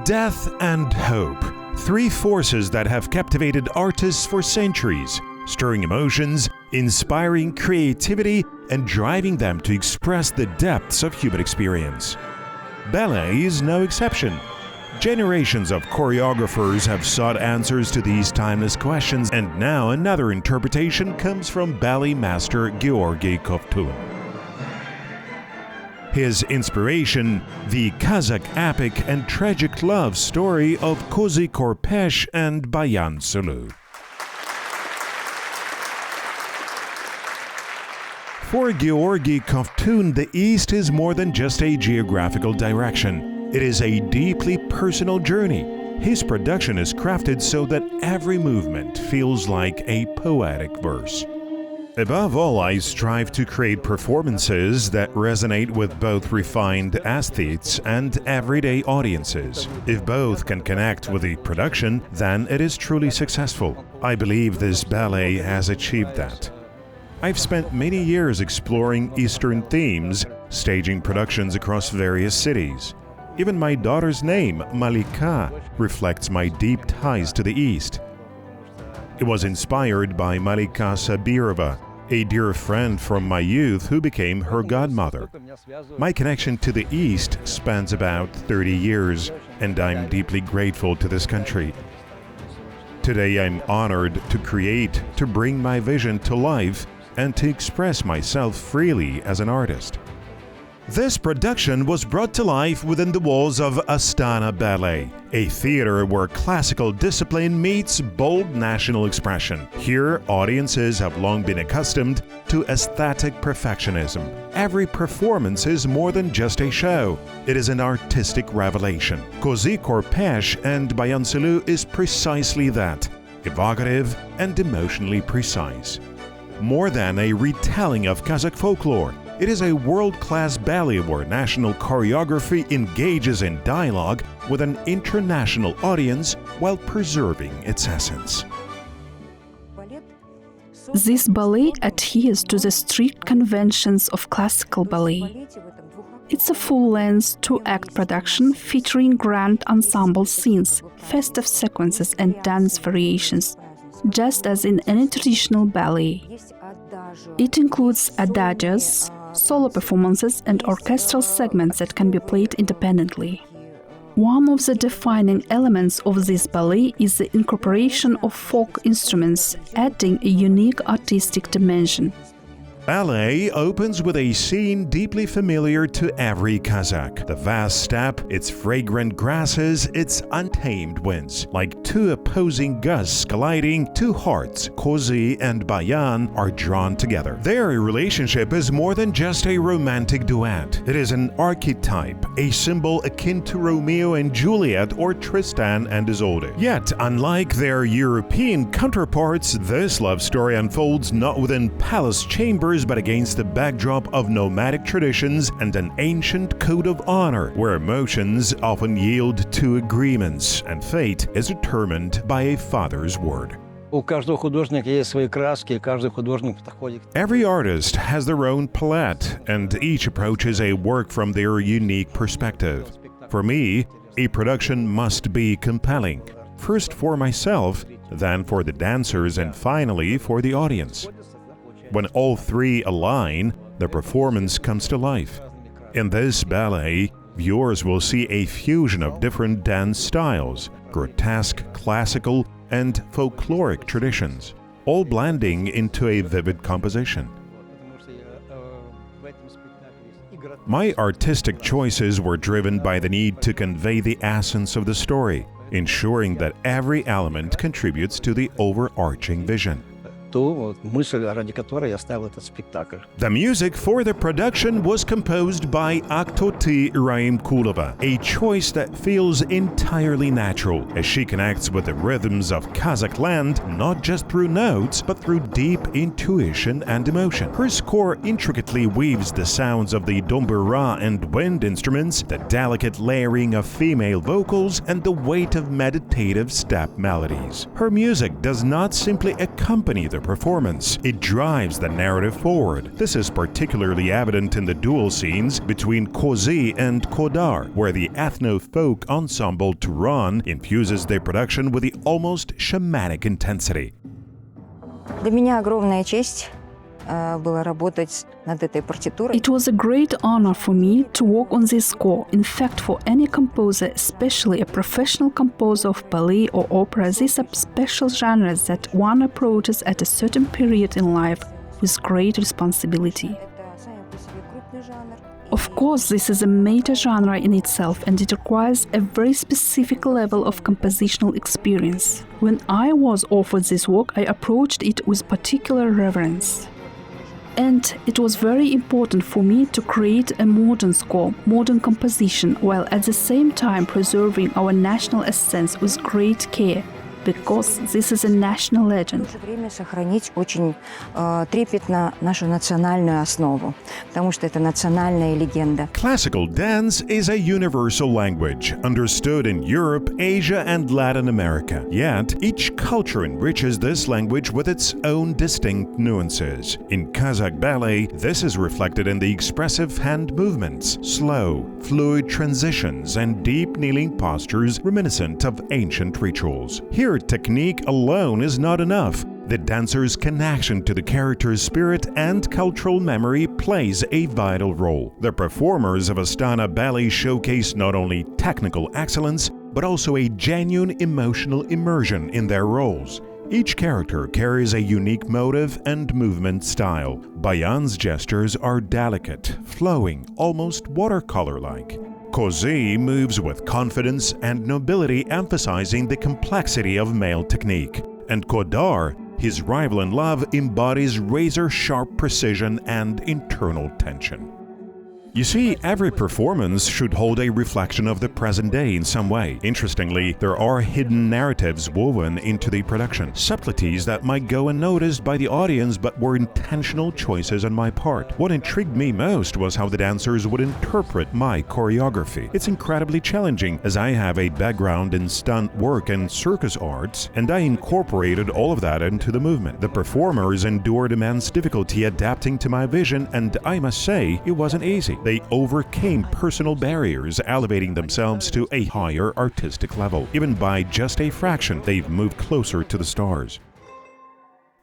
Death and hope, three forces that have captivated artists for centuries, stirring emotions, inspiring creativity, and driving them to express the depths of human experience. Ballet is no exception. Generations of choreographers have sought answers to these timeless questions, and now another interpretation comes from ballet master Georgy Kovtun. His inspiration, the Kazakh epic and tragic love story of Kozy Korpesh and Bayan Sulu. For Georgy Kovtun, the East is more than just a geographical direction. It is a deeply personal journey. His production is crafted so that every movement feels like a poetic verse. Above all, I strive to create performances that resonate with both refined aesthetes and everyday audiences. If both can connect with the production, then it is truly successful. I believe this ballet has achieved that. I've spent many years exploring Eastern themes, staging productions across various cities. Even my daughter's name, Malika, reflects my deep ties to the East. It was inspired by Malika Sabirova, a dear friend from my youth who became her godmother. My connection to the East spans about 30 years, and I'm deeply grateful to this country. Today I'm honored to create, to bring my vision to life, and to express myself freely as an artist. This production was brought to life within the walls of Astana Ballet, a theater where classical discipline meets bold national expression. Here, audiences have long been accustomed to aesthetic perfectionism. Every performance is more than just a show. It is an artistic revelation. Kozy Korpesh and Bayan Sulu is precisely that, evocative and emotionally precise. More than a retelling of Kazakh folklore, it is a world-class ballet where national choreography engages in dialogue with an international audience while preserving its essence. This ballet adheres to the strict conventions of classical ballet. It's a full-length, two-act production featuring grand ensemble scenes, festive sequences and dance variations, just as in any traditional ballet. It includes adagios, solo performances and orchestral segments that can be played independently. One of the defining elements of this ballet is the incorporation of folk instruments, adding a unique artistic dimension. Ballet opens with a scene deeply familiar to every Kazakh. The vast steppe, its fragrant grasses, its untamed winds. Like two opposing gusts colliding, two hearts, Kozy and Bayan, are drawn together. Their relationship is more than just a romantic duet. It is an archetype, a symbol akin to Romeo and Juliet or Tristan and Isolde. Yet, unlike their European counterparts, this love story unfolds not within palace chambers but against the backdrop of nomadic traditions and an ancient code of honor, where emotions often yield to agreements and fate is determined by a father's word. Every artist has their own palette, and each approaches a work from their unique perspective. For me, a production must be compelling, first for myself, then for the dancers, and finally for the audience. When all three align, the performance comes to life. In this ballet, viewers will see a fusion of different dance styles, grotesque, classical, and folkloric traditions, all blending into a vivid composition. My artistic choices were driven by the need to convey the essence of the story, ensuring that every element contributes to the overarching vision. The music for the production was composed by Aktoti Raimkulova, a choice that feels entirely natural as she connects with the rhythms of Kazakh land not just through notes but through deep intuition and emotion. Her score intricately weaves the sounds of the dombura and wind instruments, the delicate layering of female vocals, and the weight of meditative step melodies. Her music does not simply accompany the performance. It drives the narrative forward. This is particularly evident in the duel scenes between Kozy and Kodar, where the ethno-folk ensemble Turan infuses their production with the almost shamanic intensity. Для меня огромная честь было работать над этой партитурой. It was a great honor for me to work on this score. In fact, for any composer, especially a professional composer of ballet or opera, these are special genres that one approaches at a certain period in life with great responsibility. Of course, this is a meta genre in itself, and it requires a very specific level of compositional experience. When I was offered this work, I approached it with particular reverence. And it was very important for me to create a modern score, modern composition, while at the same time preserving our national essence with great care, because this is a national legend. В то же время сохранить очень трепетно нашу национальную основу, потому что это национальная легенда. Classical dance is a universal language, understood in Europe, Asia, and Latin America. Yet, each culture enriches this language with its own distinct nuances. In Kazakh ballet, this is reflected in the expressive hand movements, slow, fluid transitions, and deep kneeling postures reminiscent of ancient rituals. Here, technique alone is not enough. The dancer's connection to the character's spirit and cultural memory plays a vital role. The performers of Astana Ballet showcase not only technical excellence, but also a genuine emotional immersion in their roles. Each character carries a unique motive and movement style. Bayan's gestures are delicate, flowing, almost watercolor-like. Kozy moves with confidence and nobility, emphasizing the complexity of male technique. And Kodar, his rival in love, embodies razor-sharp precision and internal tension. You see, every performance should hold a reflection of the present day in some way. Interestingly, there are hidden narratives woven into the production, subtleties that might go unnoticed by the audience but were intentional choices on my part. What intrigued me most was how the dancers would interpret my choreography. It's incredibly challenging, as I have a background in stunt work and circus arts, and I incorporated all of that into the movement. The performers endured immense difficulty adapting to my vision, and I must say, it wasn't easy. They overcame personal barriers, elevating themselves to a higher artistic level. Even by just a fraction, they've moved closer to the stars.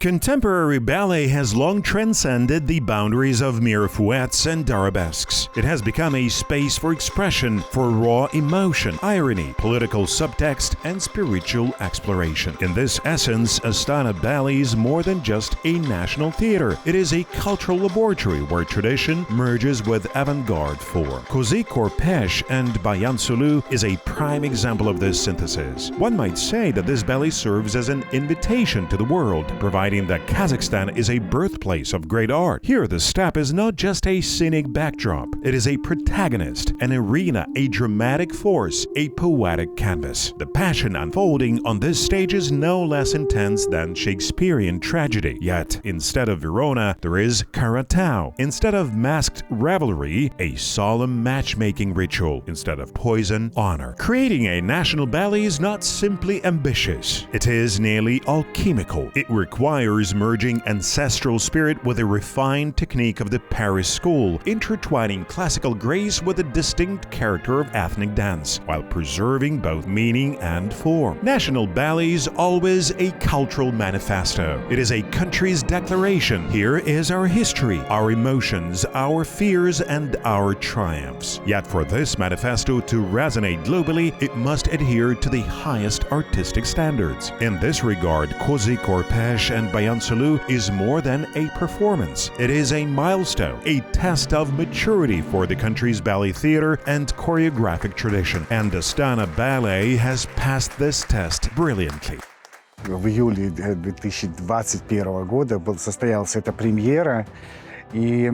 Contemporary ballet has long transcended the boundaries of mere fouettes and arabesques. It has become a space for expression, for raw emotion, irony, political subtext, and spiritual exploration. In this essence, Astana Ballet is more than just a national theater. It is a cultural laboratory where tradition merges with avant-garde form. Kozy Korpesh and Bayan Sulu is a prime example of this synthesis. One might say that this ballet serves as an invitation to the world, providing that Kazakhstan is a birthplace of great art. Here, the step is not just a scenic backdrop. It is a protagonist, an arena, a dramatic force, a poetic canvas. The passion unfolding on this stage is no less intense than Shakespearean tragedy. Yet, instead of Verona, there is Karatao. Instead of masked revelry, a solemn matchmaking ritual. Instead of poison, honor. Creating a national ballet is not simply ambitious. It is nearly alchemical. It requires merging ancestral spirit with a refined technique of the Paris school, intertwining classical grace with a distinct character of ethnic dance, while preserving both meaning and form. National ballet is always a cultural manifesto. It is a country's declaration. Here is our history, our emotions, our fears, and our triumphs. Yet for this manifesto to resonate globally, it must adhere to the highest artistic standards. In this regard, Kozy Korpesh and Bayan Sulu is more than a performance. It is a milestone, a test of maturity for the country's ballet theater and choreographic tradition. And Astana Ballet has passed this test brilliantly. В июле 2021 года состоялась эта премьера, и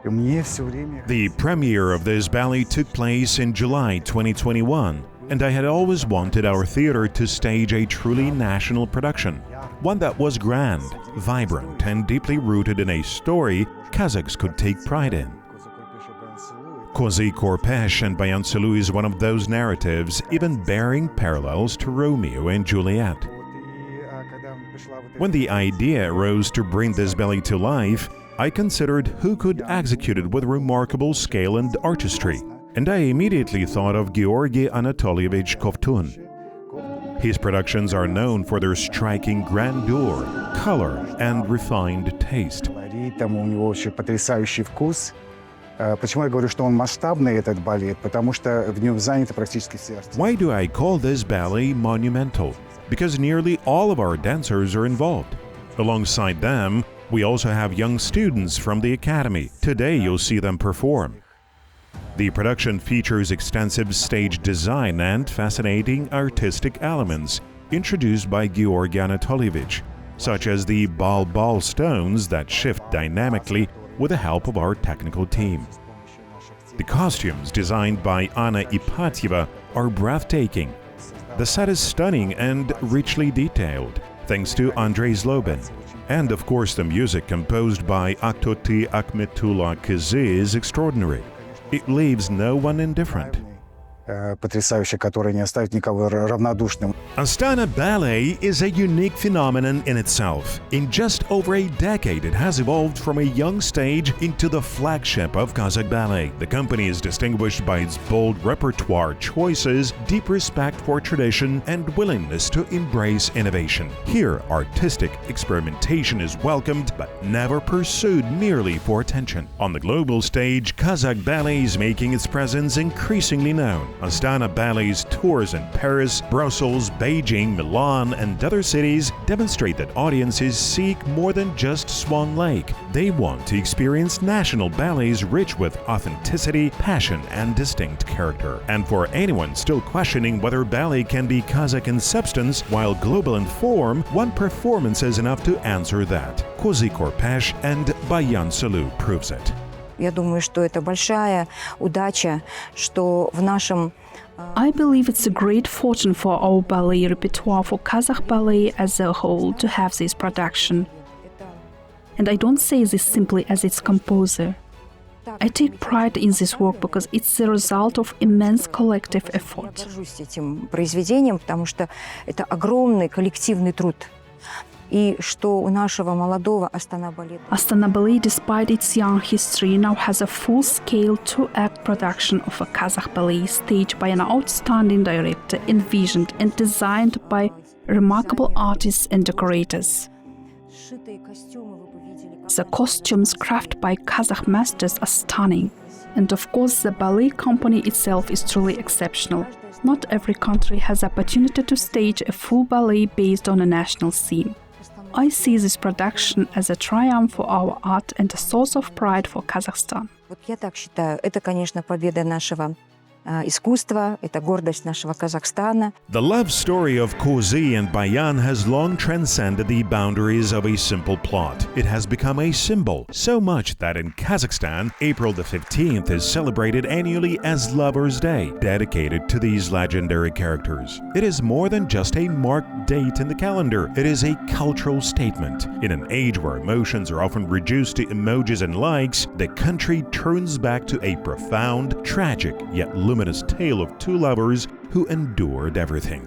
мне все время... The premiere of this ballet took place in July 2021. And I had always wanted our theater to stage a truly national production, one that was grand, vibrant, and deeply rooted in a story Kazakhs could take pride in. Kozy Korpesh and Bayan Sulu is one of those narratives, even bearing parallels to Romeo and Juliet. When the idea arose to bring this ballet to life, I considered who could execute it with remarkable scale and artistry, and I immediately thought of Georgy Anatolievich Kovtun. His productions are known for their striking grandeur, color, and refined taste. Там у него очень потрясающий вкус. Почему я говорю, что он масштабный, этот балет? Потому что в нем заняты практически все артисты. Why do I call this ballet monumental? Because nearly all of our dancers are involved. Alongside them, we also have young students from the academy. Today you'll see them perform. The production features extensive stage design and fascinating artistic elements introduced by Georgy Anatolievich, such as the ball stones that shift dynamically with the help of our technical team. The costumes designed by Anna Ipatьева are breathtaking. The set is stunning and richly detailed, thanks to Andrei Zlobin. And of course the music composed by Aktoti Akhmetullah Kozy is extraordinary. It leaves no one indifferent. Потрясающий, который не оставит никого равнодушным. Astana Ballet is a unique phenomenon in itself. In just over a decade, it has evolved from a young stage into the flagship of Kazakh ballet. The company is distinguished by its bold repertoire choices, deep respect for tradition, and willingness to embrace innovation. Here, artistic experimentation is welcomed but never pursued merely for attention. On the global stage, Kazakh ballet is making its presence increasingly known. Astana Ballet's tours in Paris, Brussels, Beijing, Milan, and other cities demonstrate that audiences seek more than just Swan Lake. They want to experience national ballets rich with authenticity, passion, and distinct character. And for anyone still questioning whether ballet can be Kazakh in substance while global in form, one performance is enough to answer that. Kozy Korpesh and Bayan Sulu proves it. Я думаю, что это большая удача, что в нашем I believe it's a great fortune for our ballet repertoire, for Kazakh ballet as a whole, to have this production. And I don't say this simply as its composer. I take pride in this work because it's the result of immense collective effort. Я горжусь этим произведением, потому что это огромный коллективный труд. И что у нашего молодого Astana Ballet. Astana Ballet, despite its young history, now has a full-scale two-act production of a Kazakh ballet staged by an outstanding director, envisioned and designed by remarkable artists and decorators. The costumes crafted by Kazakh masters are stunning. And of course, the ballet company itself is truly exceptional. Not every country has the opportunity to stage a full ballet based on a national theme. I see this production as a triumph for our art and a source of pride for Kazakhstan. Вот я так считаю. Это, конечно, победа нашего искусства, это гордость нашего Казахстана. The love story of Kozy and Bayan has long transcended the boundaries of a simple plot. It has become a symbol, so much that in Kazakhstan, April the 15th is celebrated annually as Lovers' Day, dedicated to these legendary characters. It is more than just a marked date in the calendar. It is a cultural statement. In an age where emotions are often reduced to emojis and likes, the country turns back to a profound, tragic, yet luminous tale of two lovers who endured everything.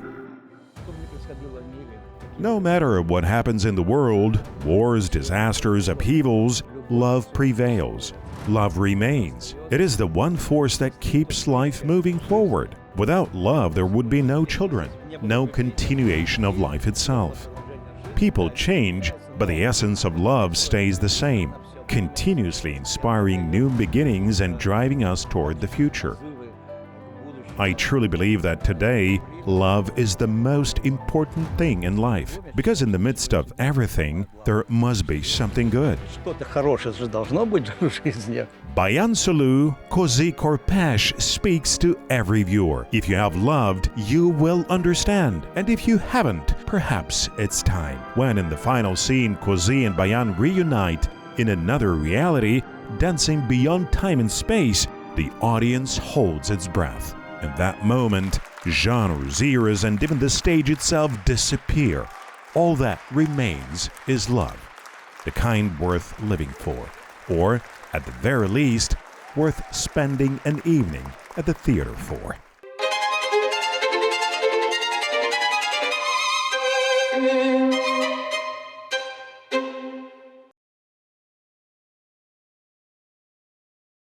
No matter what happens in the world, wars, disasters, upheavals, love prevails. Love remains. It is the one force that keeps life moving forward. Without love, there would be no children, no continuation of life itself. People change, but the essence of love stays the same, continuously inspiring new beginnings and driving us toward the future. I truly believe that today, love is the most important thing in life, because in the midst of everything, there must be something good. Bayan Sulu, Kozy Korpesh speaks to every viewer. If you have loved, you will understand. And if you haven't, perhaps it's time. When in the final scene, Kozy and Bayan reunite in another reality, dancing beyond time and space, the audience holds its breath. In that moment, genres, eras, and even the stage itself disappear. All that remains is love, the kind worth living for, or, at the very least, worth spending an evening at the theater for.